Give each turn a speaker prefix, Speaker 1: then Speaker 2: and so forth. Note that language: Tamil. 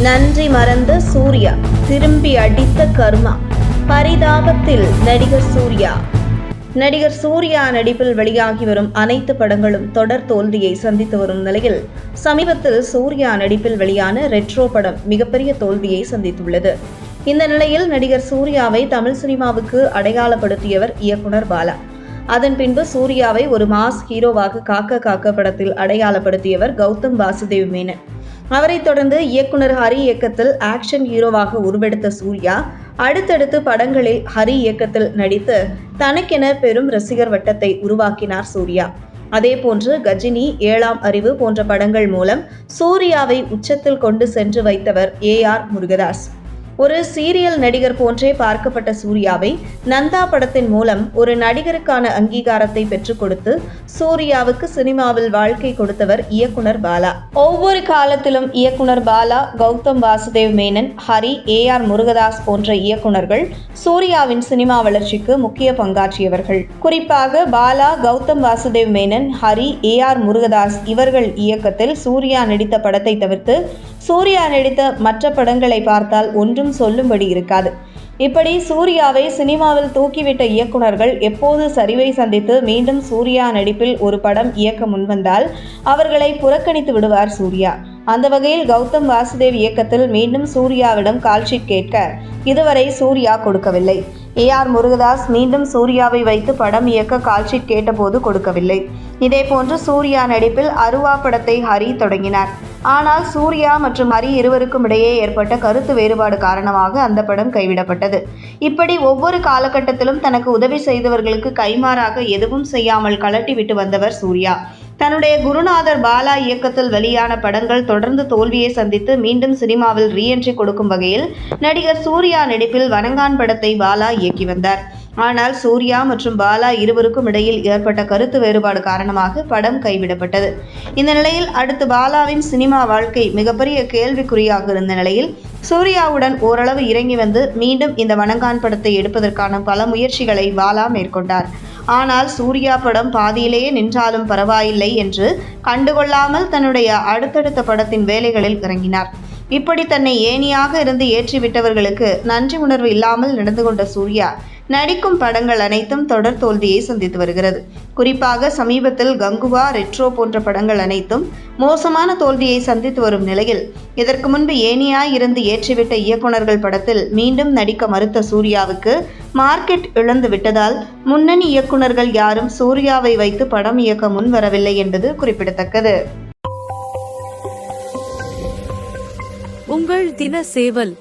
Speaker 1: நன்றி மறந்த சூர்யா திரும்பி அடித்த கர்மா. பரிதாபத்தில் நடிகர் சூர்யா. நடிகர் சூர்யா நடிப்பில் வெளியாகி வரும் அனைத்து படங்களும் தொடர் தோல்வியை சந்தித்து வரும் நிலையில் சமீபத்தில் சூர்யா நடிப்பில் வெளியான ரெட்ரோ படம் மிகப்பெரிய தோல்வியை சந்தித்துள்ளது. இந்த நிலையில் நடிகர் சூர்யாவை தமிழ் சினிமாவுக்கு அடையாளப்படுத்தியவர் இயக்குனர் பாலா. அதன் பின்பு சூர்யாவை ஒரு மாஸ் ஹீரோவாக காக்க காக்க படத்தில் அடையாளப்படுத்தியவர் கௌதம் வாசுதேவ் மேனன். அவரைத் தொடர்ந்து இயக்குனர் ஹரி இயக்கத்தில் ஆக்ஷன் ஹீரோவாக உருவெடுத்த சூர்யா அடுத்தடுத்து படங்களில் ஹரி இயக்கத்தில் நடித்து தனக்கென பெரும் ரசிகர் வட்டத்தை உருவாக்கினார் சூர்யா. அதேபோன்று கஜினி, 7ஆம் அறிவு போன்ற படங்கள் மூலம் சூர்யாவை உச்சத்தில் கொண்டு சென்று வைத்தவர் AR முருகதாஸ். ஒரு சீரியல் நடிகர் போன்றே பார்க்கப்பட்ட சூர்யாவை நந்தா படத்தின் மூலம் ஒரு நடிகருக்கான அங்கீகாரத்தை பெற்றுக் கொடுத்து சூர்யாவுக்கு சினிமாவில் வாழ்க்கை கொடுத்தவர் இயக்குனர் பாலா. ஒவ்வொரு காலத்திலும் இயக்குனர் பாலா, கௌதம் வாசுதேவ் மேனன், ஹரி, AR முருகதாஸ் போன்ற இயக்குனர்கள் சூர்யாவின் சினிமா வளர்ச்சிக்கு முக்கிய பங்காற்றியவர்கள். குறிப்பாக பாலா, கௌதம் வாசுதேவ் மேனன், ஹரி, AR முருகதாஸ் இவர்கள் இயக்கத்தில் சூர்யா நடித்த படத்தை தவிர்த்து சூர்யா நடித்த மற்ற படங்களை பார்த்தால் ஒன்றும் சொல்லும்படி இருக்காது. இப்படி சூர்யாவை சினிமாவில் தூக்கிவிட்ட இயக்குனர்கள் எப்போது சரிவை சந்தித்து மீண்டும் சூர்யா நடிப்பில் ஒரு படம் இயக்க முன்வந்தால் அவர்களை புறக்கணித்து விடுவார் சூர்யா. அந்த வகையில் கௌதம் வாசுதேவ் இயக்கத்தில் மீண்டும் சூர்யாவிடம் கால்ஷீட் கேட்க இதுவரை சூர்யா கொடுக்கவில்லை. AR முருகதாஸ் மீண்டும் சூர்யாவை வைத்து படம் இயக்க கால்ஷீட் கேட்டபோது கொடுக்கவில்லை. இதேபோன்று சூர்யா நடிப்பில் அருவா படத்தை ஹரி தொடங்கினார். ஆனால் சூர்யா மற்றும் ஹரி இருவருக்கும் இடையே ஏற்பட்ட கருத்து வேறுபாடு காரணமாக அந்த படம் கைவிடப்பட்டது. இப்படி ஒவ்வொரு காலகட்டத்திலும் தனக்கு உதவி செய்தவர்களுக்கு கைமாறாக எதுவும் செய்யாமல் கலட்டி விட்டு வந்தவர் சூர்யா. தன்னுடைய குருநாதர் பாலா இயக்கத்தில் வெளியான படங்கள் தொடர்ந்து தோல்வியை சந்தித்து மீண்டும் சினிமாவில் ரீஎன்ட்ரி கொடுக்கும் வகையில் நடிகர் சூர்யா நடிப்பில் வணங்கான் படத்தை பாலா இயக்கி வந்தார். ஆனால் சூர்யா மற்றும் பாலா இருவருக்கும் இடையில் ஏற்பட்ட கருத்து வேறுபாடு காரணமாக படம் கைவிடப்பட்டது. இந்த நிலையில் அடுத்து பாலாவின் சினிமா வாழ்க்கை மிகப்பெரிய கேள்விக்குறியாக இருந்த நிலையில் சூர்யாவுடன் ஓரளவு இறங்கி வந்து மீண்டும் இந்த வணங்கான் படத்தை எடுப்பதற்கான பல முயற்சிகளை பாலா மேற்கொண்டார். ஆனால் சூர்யா படம் பாதியிலேயே நின்றாலும் பரவாயில்லை என்று கண்டுகொள்ளாமல் தன்னுடைய அடுத்தடுத்த படத்தின் வேலைகளில் இறங்கினார். இப்படி தன்னை ஏணியாக இருந்து ஏற்றிவிட்டவர்களுக்கு நன்றி உணர்வு இல்லாமல் நடந்து கொண்ட சூர்யா நடிக்கும் படங்கள் அனைத்தும் தொடர் தோல்வியை சந்தித்து வருகிறது. குறிப்பாக சமீபத்தில் கங்குவா, ரெட்ரோ போன்ற படங்கள் அனைத்தும் மோசமான தோல்வியை சந்தித்து வரும் நிலையில் இதற்கு முன்பு ஏணியாய் இருந்து ஏற்றிவிட்ட இயக்குனர்கள் படத்தில் மீண்டும் நடிக்க மறுத்த சூர்யாவுக்கு மார்க்கெட் இழந்து விட்டதால் முன்னணி இயக்குனர்கள் யாரும் சூர்யாவை வைத்து படம் இயக்க முன்வரவில்லை என்பது குறிப்பிடத்தக்கது.
Speaker 2: உங்கள் தின சேவல்